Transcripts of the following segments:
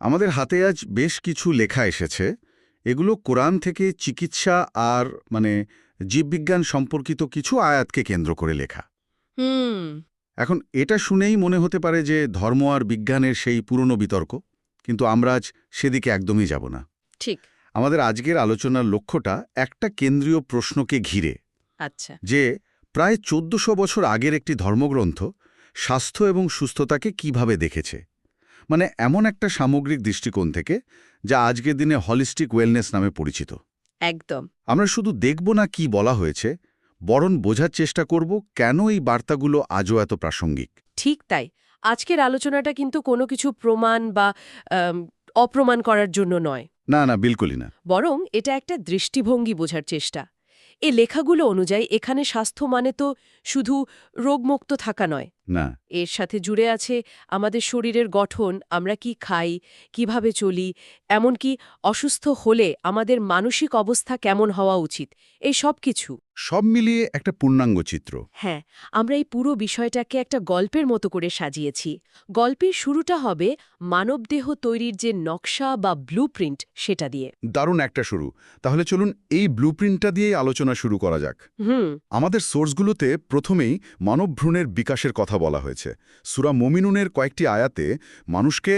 আমাদের হাতে আজ বেশ কিছু লেখা এসেছে। এগুলো কোরআন থেকে চিকিৎসা আর জীববিজ্ঞান সম্পর্কিত কিছু আয়াতকে কেন্দ্র করে লেখা। হুম। এখন এটা শুনেই মনে হতে পারে যে ধর্ম আর বিজ্ঞানের সেই পুরনো বিতর্ক, কিন্তু আমরা আজ সেদিকে একদমই যাব না। ঠিক। আমাদের আজকের আলোচনার লক্ষ্যটা একটা কেন্দ্রীয় প্রশ্নকে ঘিরে, আচ্ছা। যে প্রায় ১৪০০ বছর আগের একটি ধর্মগ্রন্থ স্বাস্থ্য এবং সুস্থতাকে কিভাবে দেখেছে, এমন একটা সামগ্রিক দৃষ্টিকোণ থেকে যা আজকের দিনে হলিস্টিক ওয়েলনেস নামে পরিচিত। একদম। আমরা শুধু দেখব না কি বলা হয়েছে, বরং বোঝার চেষ্টা করব কেন এই বার্তাগুলো আজও এত প্রাসঙ্গিক। ঠিক তাই। আজকের আলোচনাটা কিন্তু কোনো কিছু প্রমাণ বা আম, অপ্রমাণ করার জন্য নয়, না না, বিলকুলই না। বরং এটা একটা দৃষ্টিভঙ্গি বোঝার চেষ্টা। এই লেখাগুলো অনুযায়ী এখানে স্বাস্থ্য মানে তো শুধু রোগমুক্ত থাকা নয়, না। এর সাথে জুড়ে আছে আমাদের শরীরের গঠন, আমরা কি খাই, কিভাবে চলি, এমনকি অসুস্থ হলে আমাদের মানসিক অবস্থা কেমন হওয়া উচিত, এই সব কিছু। সব মিলিয়ে একটা পূর্ণাঙ্গ চিত্র। হ্যাঁ, আমরা এই পুরো বিষয়টাকে একটা গল্পের মতো করে সাজিয়েছি। গল্পের শুরুটা হবে মানবদেহ তৈরির যে নকশা বা ব্লুপ্রিন্ট সেটা দিয়ে। দারুণ একটা শুরু। তাহলে চলুন এই ব্লুপ্রিন্টটা দিয়েই আলোচনা শুরু করা যাক। হুম। আমাদের সোর্সগুলোতে প্রথমেই মানবভ্রূণের বিকাশের কথা বলা হয়েছে। সূরা মুমিনুনের কয়েকটি আয়াতে মানুষকে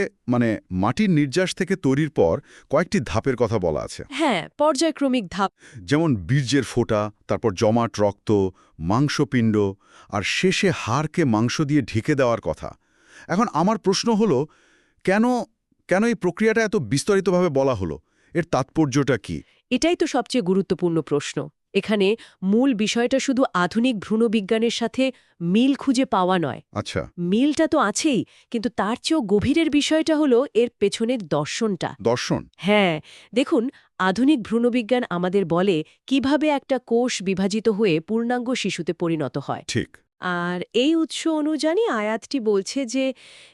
মাটির নির্যাস থেকে তৈরির পর কয়েকটি ধাপের কথা বলা আছে। হ্যাঁ, পর্যায়ক্রমিক ধাপ। যেমন বীর্যের ফোঁটা, তারপর জমাট রক্ত, মাংসপিণ্ড, আর শেষে হাড়কে মাংস দিয়ে ঢেকে দেওয়ার কথা। এখন আমার প্রশ্ন হলো, কেন কেন এই প্রক্রিয়াটা এত বিস্তারিতভাবে বলা হলো? এর তাৎপর্যটা কি? এটাই তো সবচেয়ে গুরুত্বপূর্ণ প্রশ্ন। এখানে মূল বিষয়টা শুধু আধুনিক ভ্রূণবিজ্ঞানের সাথে মিল খুঁজে পাওয়া নয়। আচ্ছা। মিলটা তো আছেই, কিন্তু তার চেয়েও গভীরের বিষয়টা হলো এর পেছনের দর্শনটা। দর্শন। হ্যাঁ, দেখুন, আধুনিক ভ্রূণবিজ্ঞান আমাদের বলে কিভাবে একটা কোষ বিভাজিত হয়ে পূর্ণাঙ্গ শিশুতে পরিণত হয়। ঠিক। আর এই উৎস অনুযায়ী আয়াতটি বলছে যে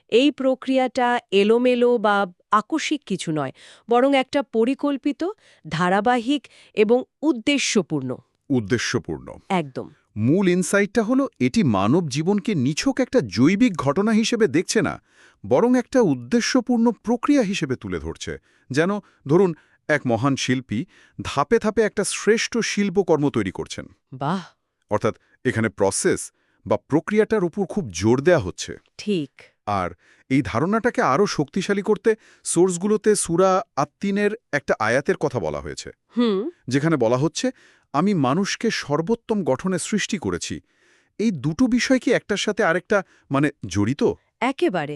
এই প্রক্রিয়াটা এলোমেলো বা আকস্মিক কিছু নয়, বরং একটা পরিকল্পিত, ধারাবাহিক এবং উদ্দেশ্যপূর্ণ। উদ্দেশ্যপূর্ণ। একদম। মূল ইনসাইটটা হলো এটি মানব জীবনকে নিছক একটা জৈবিক ঘটনা হিসেবে দেখছে না, বরং একটা উদ্দেশ্যপূর্ণ প্রক্রিয়া হিসেবে তুলে ধরছে। যেন ধরুন এক মহান শিল্পী ধাপে ধাপে একটা শ্রেষ্ঠ শিল্পকর্ম তৈরি করছেন। বাহ। অর্থাৎ এখানে প্রসেস বা প্রক্রিয়াটার উপর খুব জোর দেয়া হচ্ছে। ঠিক। আর এই ধারণাটাকে আরও শক্তিশালী করতে সোর্সগুলোতে সূরা আত-তিনের একটা আয়াতের কথা বলা হয়েছে, হুম। যেখানে বলা হচ্ছে, আমি মানুষকে সর্বোত্তম গঠনে সৃষ্টি করেছি। এই দুটো বিষয় কি একটার সাথে আরেকটা জড়িত? একেবারে।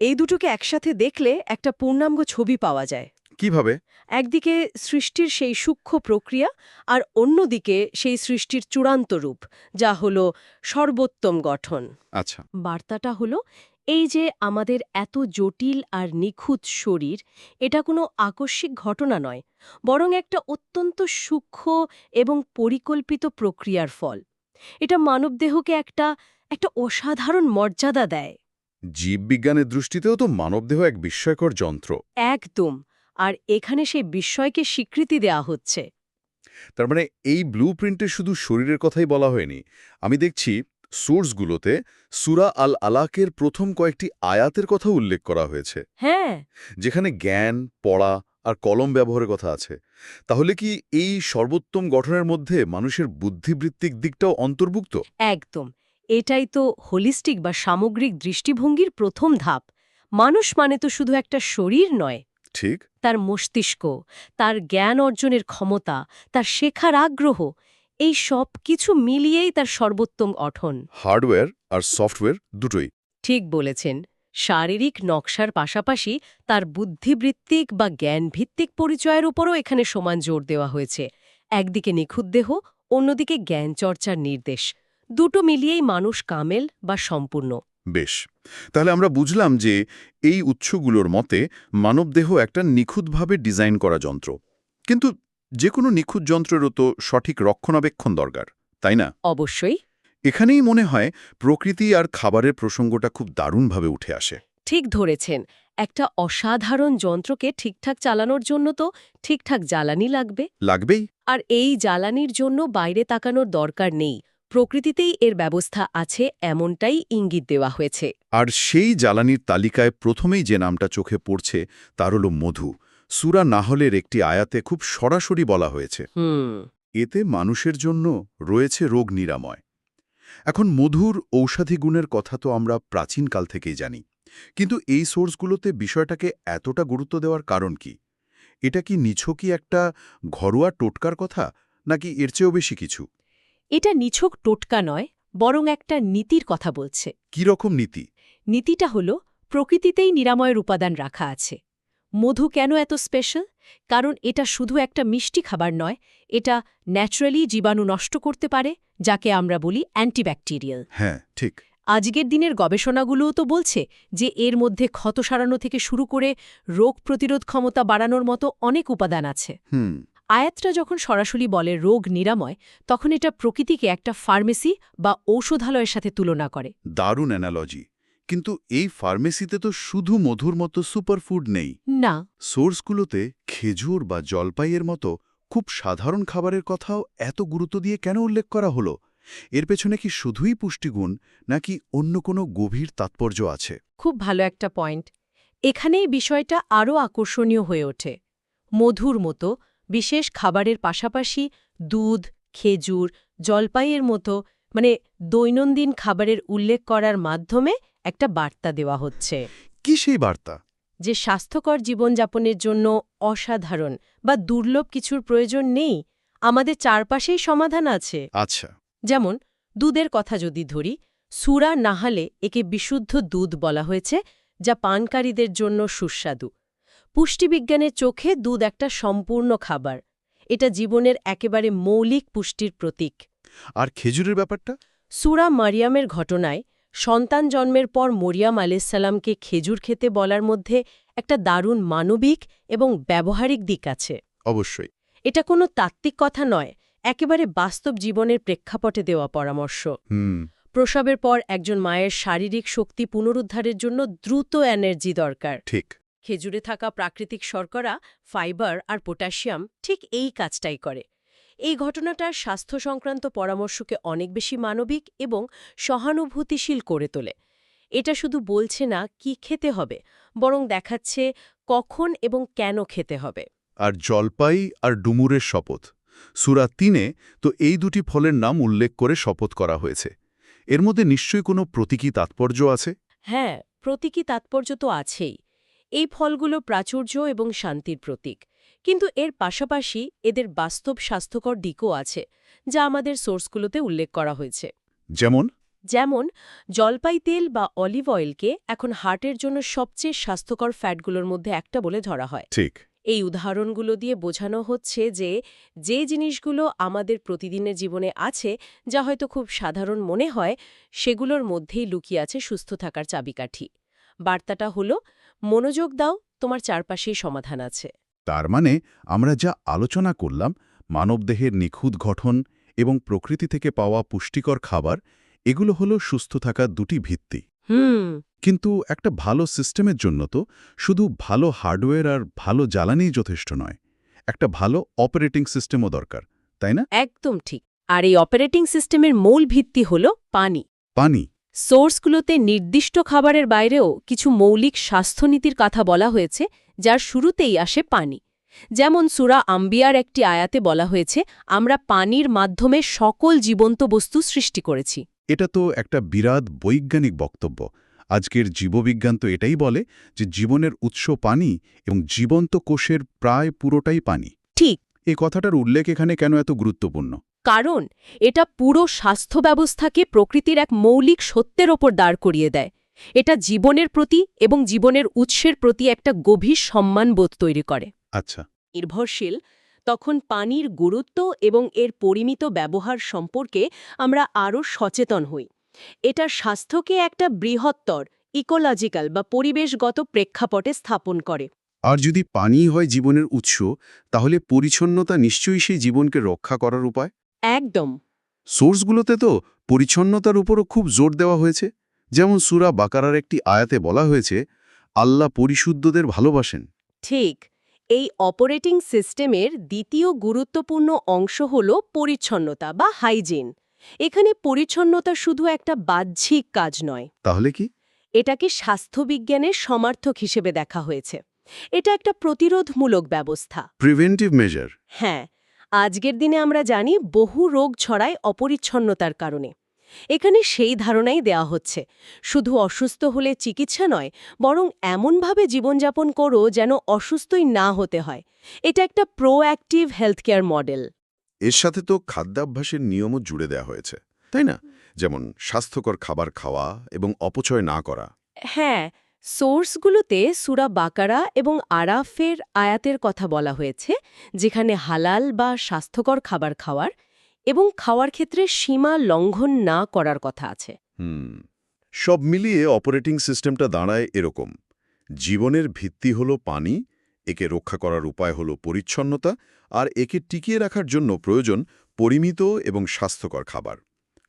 এই দুটোকে একসাথে দেখলে একটা পূর্ণাঙ্গ ছবি পাওয়া যায়। কিভাবে? একদিকে সৃষ্টির সেই সূক্ষ্ম প্রক্রিয়া, আর অন্যদিকে সেই সৃষ্টির চূড়ান্ত রূপ, যা হলো সর্বোত্তম গঠন। আচ্ছা। বার্তাটা হলো এই যে আমাদের এত জটিল আর নিখুঁত শরীর, এটা কোনো আকস্মিক ঘটনা নয়, বরং একটা অত্যন্ত সূক্ষ্ম এবং পরিকল্পিত প্রক্রিয়ার ফল। এটা মানবদেহকে একটা একটা অসাধারণ মর্যাদা দেয়। জীববিজ্ঞানের দৃষ্টিতেও তো মানবদেহ এক বিস্ময়কর যন্ত্র। একদম। আর এখানে সেই বিস্ময়কে স্বীকৃতি দেয়া হচ্ছে। তার এই ব্লুপ্রিন্টে শুধু শরীরের কথাই বলা হয়নি। আমি দেখছি সোর্সগুলোতে সূরা আল আলাকের প্রথম কয়েকটি আয়াতের কথা উল্লেখ করা হয়েছে, হ্যাঁ। যেখানে জ্ঞান, পড়া আর কলম ব্যবহারের কথা আছে। তাহলে কি এই সর্বোত্তম গঠনের মধ্যে মানুষের বুদ্ধিবৃত্তিক দিকটাও অন্তর্ভুক্ত? একদম। এটাই তো হোলিস্টিক বা সামগ্রিক দৃষ্টিভঙ্গির প্রথম ধাপ। মানুষ মানে তো শুধু একটা শরীর নয়, ঠিক। তার মস্তিষ্ক, তার জ্ঞান অর্জনের ক্ষমতা, তার শেখার আগ্রহ, এই সব কিছু মিলিয়েই তার সর্বোত্তম গঠন। হার্ডওয়্যার আর সফটওয়্যার দুটোই। ঠিক বলেছেন। শারীরিক নকশার পাশাপাশি তার বুদ্ধিবৃত্তিক বা জ্ঞানভিত্তিক পরিচয়ের উপরও এখানে সমান জোর দেওয়া হয়েছে। একদিকে নিখুঁত দেহ, অন্যদিকে জ্ঞানচর্চার নির্দেশ। দুটো মিলিয়েই মানুষ কামেল বা সম্পূর্ণ। বেশ। তাহলে আমরা বুঝলাম যে এই উৎসগুলোর মতে মানবদেহ একটা নিখুঁতভাবে ডিজাইন করা যন্ত্র। কিন্তু যে কোনো নিখুঁত যন্ত্রেরও তো সঠিক রক্ষণাবেক্ষণ দরকার, তাই না? অবশ্যই। এখানেই মনে হয় প্রকৃতি আর খাবারের প্রসঙ্গটা খুব দারুণভাবে উঠে আসে। ঠিক ধরেছেন। একটা অসাধারণ যন্ত্রকে ঠিকঠাক চালানোর জন্য তো ঠিকঠাক জ্বালানি লাগবে। লাগবেই। আর এই জ্বালানির জন্য বাইরে তাকানোর দরকার নেই। প্রকৃতিতেই এর ব্যবস্থা আছে এমনটাই ইঙ্গিত দেওয়া হয়েছে। আর সেই জ্বালানির তালিকায় প্রথমেই যে নামটা চোখে পড়ছে তার হল মধু। সূরা নাহলের একটি আয়াতে খুব সরাসরি বলা হয়েছে, এতে মানুষের জন্য রয়েছে রোগ নিরাময়। এখন মধুর ঔষধি গুণের কথা তো আমরা প্রাচীনকাল থেকেই জানি, কিন্তু এই সোর্সগুলোতে বিষয়টাকে এতটা গুরুত্ব দেওয়ার কারণ কি? এটা কি নিছকই একটা ঘরোয়া টোটকার কথা, নাকি এর চেয়েও বেশি কিছু? এটা নিছক টোটকা নয়, বরং একটা নীতির কথা বলছে। কি রকম নীতি? নীতিটা হল প্রকৃতিতেই নিরাময়ের উপাদান রাখা আছে। মধু কেন এত স্পেশাল? কারণ এটা শুধু একটা মিষ্টি খাবার নয়, এটা ন্যাচারালি জীবাণু নষ্ট করতে পারে, যাকে আমরা বলি অ্যান্টিব্যাকটেরিয়াল। হ্যাঁ, ঠিক। আজকের দিনের গবেষণাগুলোও তো বলছে যে এর মধ্যে ক্ষত সারানো থেকে শুরু করে রোগ প্রতিরোধ ক্ষমতা বাড়ানোর মতো অনেক উপাদান আছে। আয়াতটা যখন সরাসরি বলে রোগ নিরাময়, তখন এটা প্রকৃতিকে একটা ফার্মেসি বা ঔষধালয়ের সাথে তুলনা করে। দারুণ অ্যানালজি। কিন্তু এই ফার্মেসিতে তো শুধু মধুর মতো সুপারফুড নেই। না, সোর্সগুলোতে খেজুর বা জলপাইয়ের মতো খুব সাধারণ খাবারের কথাও এত গুরুত্ব দিয়ে কেন উল্লেখ করা হলো? এর পেছনে কি শুধুই পুষ্টিগুণ, নাকি অন্য কোনো গভীর তাৎপর্য আছে? খুব ভালো একটা পয়েন্ট। এখানেই বিষয়টা আরও আকর্ষণীয় হয়ে ওঠে। মধুর মতো বিশেষ খাবারের পাশাপাশি দুধ, খেজুর, জলপাইয়ের মতো দৈনন্দিন খাবারের উল্লেখ করার মাধ্যমে একটা বার্তা দেওয়া হচ্ছে কি সেই বার্তা? যে স্বাস্থ্যকর জীবনযাপনের জন্য অসাধারণ বা দুর্লভ কিছুর প্রয়োজন নেই, আমাদের চারপাশেই সমাধান আছে। আচ্ছা। যেমন দুধের কথা যদি ধরি, সূরা নাহালে একে বিশুদ্ধ দুধ বলা হয়েছে, যা পানকারীদের জন্য সুস্বাদু। পুষ্টিবিজ্ঞানের চোখে দুধ একটা সম্পূর্ণ খাবার। এটা জীবনের একেবারে মৌলিক পুষ্টির প্রতীক। আর খেজুরের ব্যাপারটা? সূরা মারিয়ামের ঘটনায় সন্তান জন্মের পর মরিয়াম আলাইসাল্লামকে খেজুর খেতে বলার মধ্যে একটা দারুণ মানবিক এবং ব্যবহারিক দিক আছে। অবশ্যই। এটা কোনো তাত্ত্বিক কথা নয়, একেবারে বাস্তব জীবনের প্রেক্ষাপটে দেওয়া পরামর্শ। প্রসবের পর একজন মায়ের শারীরিক শক্তি পুনরুদ্ধারের জন্য দ্রুত এনার্জি দরকার। ঠিক। খেজুরে থাকা প্রাকৃতিক শর্করা, ফাইবার আর পটাশিয়াম ঠিক এই কাজটাই করে। এই ঘটনাটার স্বাস্থ্য সংক্রান্ত পরামর্শকে অনেক বেশি মানবিক এবং সহানুভূতিশীল করে তোলে। এটা শুধু বলছে না কি খেতে হবে, বরং দেখাচ্ছে কখন এবং কেন খেতে হবে। আর জলপাই আর ডুমুরের শপথ, সূরা ৩-এ তো এই দুটি ফলের নাম উল্লেখ করে শপথ করা হয়েছে। এর মধ্যে নিশ্চয়ই কোনো প্রতীকী তাৎপর্য আছে? হ্যাঁ, প্রতীকী তাৎপর্য তো আছেই। এই ফলগুলো প্রাচুর্য এবং শান্তির প্রতীক, কিন্তু এর পাশাপাশি এদের বাস্তব স্বাস্থ্যকর দিকও আছে, যা আমাদের সোর্সগুলোতে উল্লেখ করা হয়েছে। যেমন জলপাই তেল বা অলিভ অয়েলকে এখন হার্টের জন্য সবচেয়ে স্বাস্থ্যকর ফ্যাটগুলোর মধ্যে একটা বলে ধরা হয়। ঠিক। এই উদাহরণগুলো দিয়ে বোঝানো হচ্ছে যে জিনিসগুলো আমাদের প্রতিদিনের জীবনে আছে, যা হয়তো খুব সাধারণ মনে হয়, সেগুলোর মধ্যেই লুকিয়ে আছে সুস্থ থাকার চাবিকাঠি। বার্তাটা হলো, মনোযোগ দাও, তোমার চারপাশেই সমাধান আছে। তার মানে আমরা যা আলোচনা করলাম, মানবদেহের নিখুঁত গঠন এবং প্রকৃতি থেকে পাওয়া পুষ্টিকর খাবার, এগুলো হলো সুস্থ থাকার দুটি ভিত্তি। কিন্তু একটা ভালো সিস্টেমের জন্য তো শুধু ভালো হার্ডওয়্যার আর ভালো জ্বালানিই যথেষ্ট নয়, একটা ভালো অপারেটিং সিস্টেমও দরকার, তাই না? একদম ঠিক। আর এই অপারেটিং সিস্টেমের মূল ভিত্তি হল পানি। পানি। সোর্সগুলোতে নির্দিষ্ট খাবারের বাইরেও কিছু মৌলিক স্বাস্থ্যনীতির কথা বলা হয়েছে, যার শুরুতেই আসে পানি। যেমন সূরা আম্বিয়ার একটি আয়াতে বলা হয়েছে, আমরা পানির মাধ্যমে সকল জীবন্ত বস্তু সৃষ্টি করেছি। এটা তো একটা বিরাট বৈজ্ঞানিক বক্তব্য। আজকের জীববিজ্ঞান তো এটাই বলে যে জীবনের উৎস পানি এবং জীবন্ত কোষের প্রায় পুরোটাই পানি। ঠিক। এই কথাটার উল্লেখ এখানে কেন এত গুরুত্বপূর্ণ? কারণ এটা পুরো স্বাস্থ্য ব্যবস্থাকে প্রকৃতির এক মৌলিক সত্যের ওপর দাঁড় করিয়ে দেয়। এটা জীবনের প্রতি এবং জীবনের উৎসের প্রতি একটা গভীর সম্মানবোধ তৈরি করে। আচ্ছা। নির্ভরশীল তখন পানির গুরুত্ব এবং এর পরিমিত ব্যবহার সম্পর্কে আমরা আরও সচেতন হই। এটা স্বাস্থ্যকে একটা বৃহত্তর ইকোলজিক্যাল বা পরিবেশগত প্রেক্ষাপটে স্থাপন করে। আর যদি পানি হয় জীবনের উৎস, তাহলে পরিচ্ছন্নতা নিশ্চয়ই সেই জীবনকে রক্ষা করার উপায়। একদম। সোর্সগুলোতে তো পরিচ্ছন্নতার উপরও খুব জোর দেওয়া হয়েছে। যেমন সূরা বাকারার একটি আয়াতে বলা হয়েছে, আল্লাহ পরিশুদ্ধদের ভালোবাসেন। ঠিক। এই অপারেটিং সিস্টেমের দ্বিতীয় গুরুত্বপূর্ণ অংশ হল পরিচ্ছন্নতা বা হাইজিন। এখানে পরিচ্ছন্নতা শুধু একটা বাহ্যিক কাজ নয়, তাহলে কি? এটাকে স্বাস্থ্যবিজ্ঞানের সমার্থক হিসেবে দেখা হয়েছে। এটা একটা প্রতিরোধমূলক ব্যবস্থা। Preventive measure. হ্যাঁ, আজকের দিনে আমরা জানি বহু রোগ ছড়ায় অপরিচ্ছন্নতার কারণে। এখানে সেই ধারণাই দেওয়া হচ্ছে, শুধু অসুস্থ হলে চিকিৎসা নয়, বরং এমনভাবে জীবনযাপন করো যেন অসুস্থই না হতে হয়। এটা একটা প্রোঅ্যাক্টিভ হেলথ কেয়ার মডেল। এর সাথে তো খাদ্যাভ্যাসের নিয়মও জুড়ে দেওয়া হয়েছে, তাই না? যেমন স্বাস্থ্যকর খাবার খাওয়া এবং অপচয় না করা। হ্যাঁ, সোর্সগুলোতে সূরা বাকারা এবং আরাফের আয়াতের কথা বলা হয়েছে, যেখানে হালাল বা স্বাস্থ্যকর খাবার খাওয়ার এবং খাওয়ার ক্ষেত্রে সীমা লঙ্ঘন না করার কথা আছে। সব মিলিয়ে অপারেটিং সিস্টেমটা দাঁড়ায় এরকম: জীবনের ভিত্তি হলো পানি, একে রক্ষা করার উপায় হলো পরিচ্ছন্নতা, আর একে টিকিয়ে রাখার জন্য প্রয়োজন পরিমিত এবং স্বাস্থ্যকর খাবার।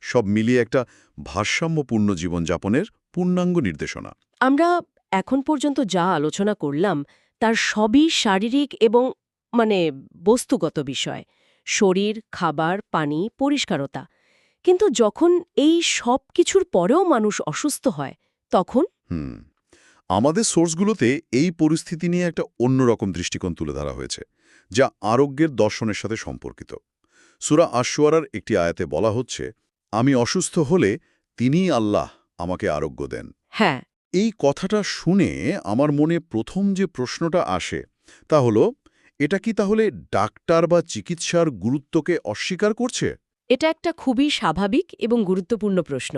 সব মিলিয়ে একটা ভারসাম্যপূর্ণ জীবনযাপনের পূর্ণাঙ্গ নির্দেশনা। আমরা এখন পর্যন্ত যা আলোচনা করলাম তার সবই শারীরিক এবং বস্তুগত বিষয়: শরীর, খাবার, পানি, পরিষ্কারতা। কিন্তু যখন এই সব কিছুর পরেও মানুষ অসুস্থ হয়, তখন আমাদের সোর্সগুলোতে এই পরিস্থিতি নিয়ে একটা অন্যরকম দৃষ্টিকোণ তুলে ধরা হয়েছে, যা আরোগ্যের দর্শনের সাথে সম্পর্কিত। সূরা আশ-শুআরার একটি আয়াতে বলা হচ্ছে, আমি অসুস্থ হলে তিনিই আল্লাহ আমাকে আরোগ্য দেন। হ্যাঁ, এই কথাটা শুনে আমার মনে প্রথম যে প্রশ্নটা আসে তা হলো, এটা কি তাহলে ডাক্তার বা চিকিৎসার গুরুত্বকে অস্বীকার করছে? এটা একটা খুবই স্বাভাবিক এবং গুরুত্বপূর্ণ প্রশ্ন।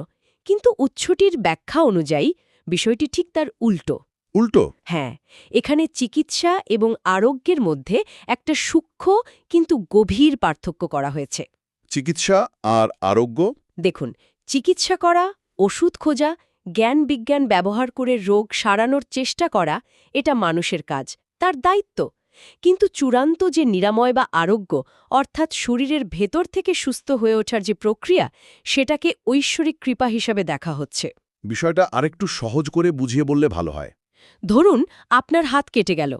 কিন্তু উৎসটির ব্যাখ্যা অনুযায়ী বিষয়টি ঠিক তার উল্টো। উল্টো? হ্যাঁ, এখানে চিকিৎসা এবং আরোগ্যের মধ্যে একটা সূক্ষ্ম কিন্তু গভীর পার্থক্য করা হয়েছে। চিকিৎসা আর আরোগ্য? দেখুন, চিকিৎসা করা, ওষুধ খোঁজা, জ্ঞান বিজ্ঞান ব্যবহার করে রোগ সারানোর চেষ্টা করা, এটা মানুষের কাজ, তার দায়িত্ব। কিন্তু চূড়ান্ত যে নিরাময় বা আরোগ্য, অর্থাৎ শরীরের ভেতর থেকে সুস্থ হয়ে ওঠার যে প্রক্রিয়া, সেটাকে ঐশ্বরিক কৃপা হিসাবে দেখা হচ্ছে। বিষয়টা আরেকটু সহজ করে বুঝিয়ে বললে ভালো হয়। ধরুন, আপনার হাত কেটে গেল।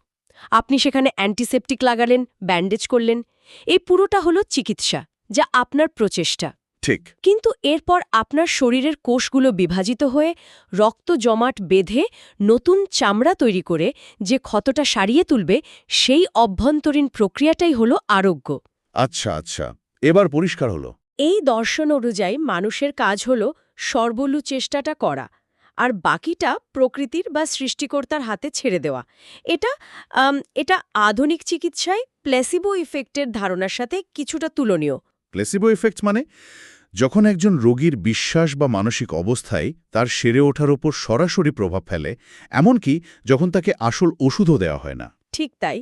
আপনি সেখানে অ্যান্টিসেপটিক লাগালেন, ব্যান্ডেজ করলেন। এই পুরোটা হলো চিকিৎসা, যা আপনার প্রচেষ্টা। ঠিক। কিন্তু এরপর আপনার শরীরের কোষগুলো বিভাজিত হয়ে রক্ত জমাট বেঁধে নতুন চামড়া তৈরি করে যে ক্ষতটা সারিয়ে তুলবে, সেই অভ্যন্তরীণ প্রক্রিয়াটাই হলো আরোগ্য। আচ্ছা আচ্ছা, এবার পরিষ্কার হলো। এই দর্শন অনুযায়ী মানুষের কাজ হলো সর্বলু চেষ্টাটা করা, আর বাকিটা প্রকৃতির বা সৃষ্টিকর্তার হাতে ছেড়ে দেওয়া। এটা আধুনিক চিকিৎসায় প্লেসিবো ইফেক্টের ধারণার সাথে কিছুটা তুলনীয়। প্লেসিবো ইফেক্ট মানে যখন একজন রোগীর বিশ্বাস বা মানসিক অবস্থায় তার সেরে ওঠার ওপর সরাসরি প্রভাব ফেলে, এমনকি যখন তাকে আসল ওষুধও দেওয়া হয় না। ঠিক তাই,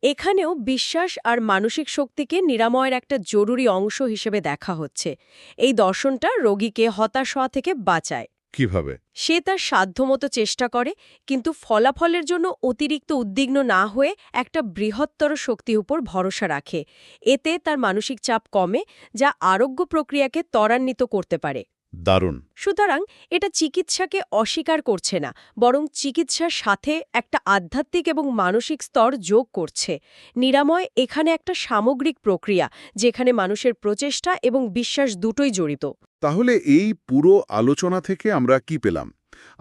এখানেও বিশ্বাস আর মানসিক শক্তিকে নিরাময়ের একটা জরুরি অংশ হিসেবে দেখা হচ্ছে। এই দর্শনটা রোগীকে হতাশ হওয়া থেকে বাঁচায়। কিভাবে? সে তার সাধ্যমতো চেষ্টা করে, কিন্তু ফলাফলের জন্য অতিরিক্ত উদ্বিগ্ন না হয়ে একটা বৃহত্তর শক্তির উপর ভরসা রাখে। এতে তার মানসিক চাপ কমে, যা আরোগ্য প্রক্রিয়াকে ত্বরান্বিত করতে পারে। দারুণ। সুতরাং এটা চিকিৎসাকে অস্বীকার করছে না, বরং চিকিৎসার সাথে একটা আধ্যাত্মিক এবং মানসিক স্তর যোগ করছে। নিরাময় এখানে একটা সামগ্রিক প্রক্রিয়া, যেখানে মানুষের প্রচেষ্টা এবং বিশ্বাস দুটোই জড়িত। তাহলে এই পুরো আলোচনা থেকে আমরা কি পেলাম?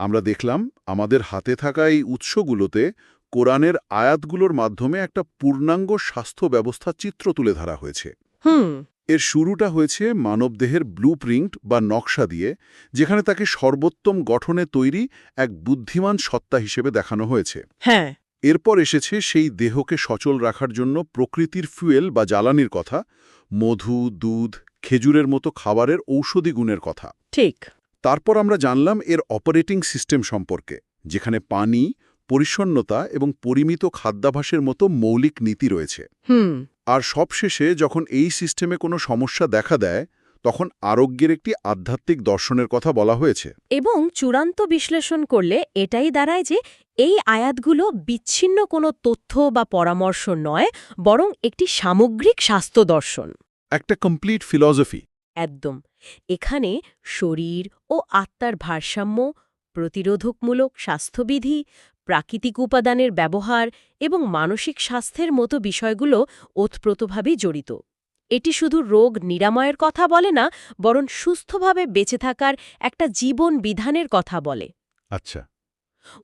আমরা দেখলাম আমাদের হাতে থাকা এই উৎসগুলোতে কোরআনের আয়াতগুলোর মাধ্যমে একটা পূর্ণাঙ্গ স্বাস্থ্য ব্যবস্থার চিত্র তুলে ধরা হয়েছে। এর শুরুটা হয়েছে মানবদেহের ব্লুপ্রিন্ট বা নকশা দিয়ে, যেখানে তাকে সর্বোত্তম গঠনে তৈরি এক বুদ্ধিমান সত্তা হিসেবে দেখানো হয়েছে। হ্যাঁ, এরপর এসেছে সেই দেহকে সচল রাখার জন্য প্রকৃতির ফুয়েল বা জ্বালানির কথা, মধু, দুধ, খেজুরের মতো খাবারের ঔষধি গুণের কথা। ঠিক। তারপর আমরা জানলাম এর অপারেটিং সিস্টেম সম্পর্কে, যেখানে পানি, পরিচ্ছন্নতা এবং পরিমিত খাদ্যাভ্যাসের মতো মৌলিক নীতি রয়েছে। আর সবশেষে যখন এই সিস্টেমে কোনো সমস্যা দেখা দেয়, তখন আরোগ্যের একটি আধ্যাত্মিক দর্শনের কথা বলা হয়েছে। এবং চূড়ান্ত বিশ্লেষণ করলে এটাই দাঁড়ায় যে এই আয়াতগুলো বিচ্ছিন্ন কোনো তথ্য বা পরামর্শ নয়, বরং একটি সামগ্রিক স্বাস্থ্য দর্শন। একটা কমপ্লিট ফিলসফি। একদম। এখানে শরীর ও আত্মার ভারসাম্য, প্রতিরোধকমূলক স্বাস্থ্যবিধি, প্রাকৃতিক উপাদানের ব্যবহার এবং মানসিক স্বাস্থ্যের মতো বিষয়গুলো ওতপ্রোতভাবে জড়িত। এটি শুধু রোগ নিরাময়ের কথা বলে না, বরং সুস্থভাবে বেঁচে থাকার একটা জীবন বিধানের কথা বলে। আচ্ছা।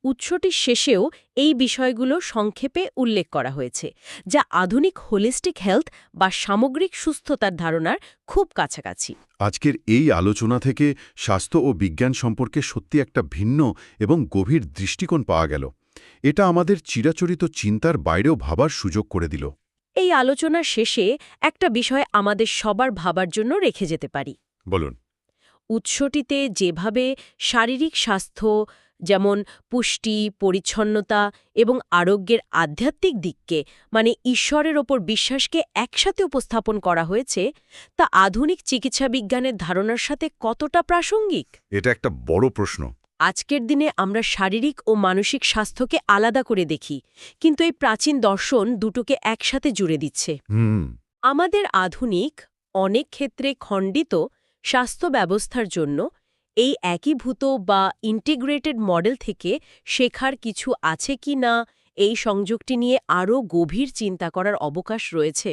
উৎসটির শেষেও এই বিষয়গুলো সংক্ষেপে উল্লেখ করা হয়েছে, যা আধুনিক হোলিস্টিক হেলথ বা সামগ্রিক সুস্থতার ধারণার খুব কাছাকাছি। আজকের এই আলোচনা থেকে স্বাস্থ্য ও বিজ্ঞান সম্পর্কে সত্যি একটা ভিন্ন এবং গভীর দৃষ্টিকোণ পাওয়া গেল। এটা আমাদের চিরাচরিত চিন্তার বাইরেও ভাবার সুযোগ করে দিল। এই আলোচনার শেষে একটা বিষয় আমাদের সবার ভাবার জন্য রেখে যেতে পারি। বলুন। উৎসটিতে যেভাবে শারীরিক স্বাস্থ্য, যেমন পুষ্টি, পরিচ্ছন্নতা এবং আরোগ্যের আধ্যাত্মিক দিককে মানে ঈশ্বরের ওপর বিশ্বাসকে একসাথে উপস্থাপন করা হয়েছে, তা আধুনিক চিকিৎসা বিজ্ঞানের ধারণার সাথে কতটা প্রাসঙ্গিক? এটা একটা বড় প্রশ্ন। আজকের দিনে আমরা শারীরিক ও মানসিক স্বাস্থ্যকে আলাদা করে দেখি, কিন্তু এই প্রাচীন দর্শন দুটোকে একসাথে জুড়ে দিচ্ছে। আমাদের আধুনিক, অনেক ক্ষেত্রে খণ্ডিত স্বাস্থ্য ব্যবস্থার জন্য এই একীভূত বা ইন্টিগ্রেটেড মডেল থেকে শেখার কিছু আছে কি না, এই সংযোগটি নিয়ে আরও গভীর চিন্তা করার অবকাশ রয়েছে।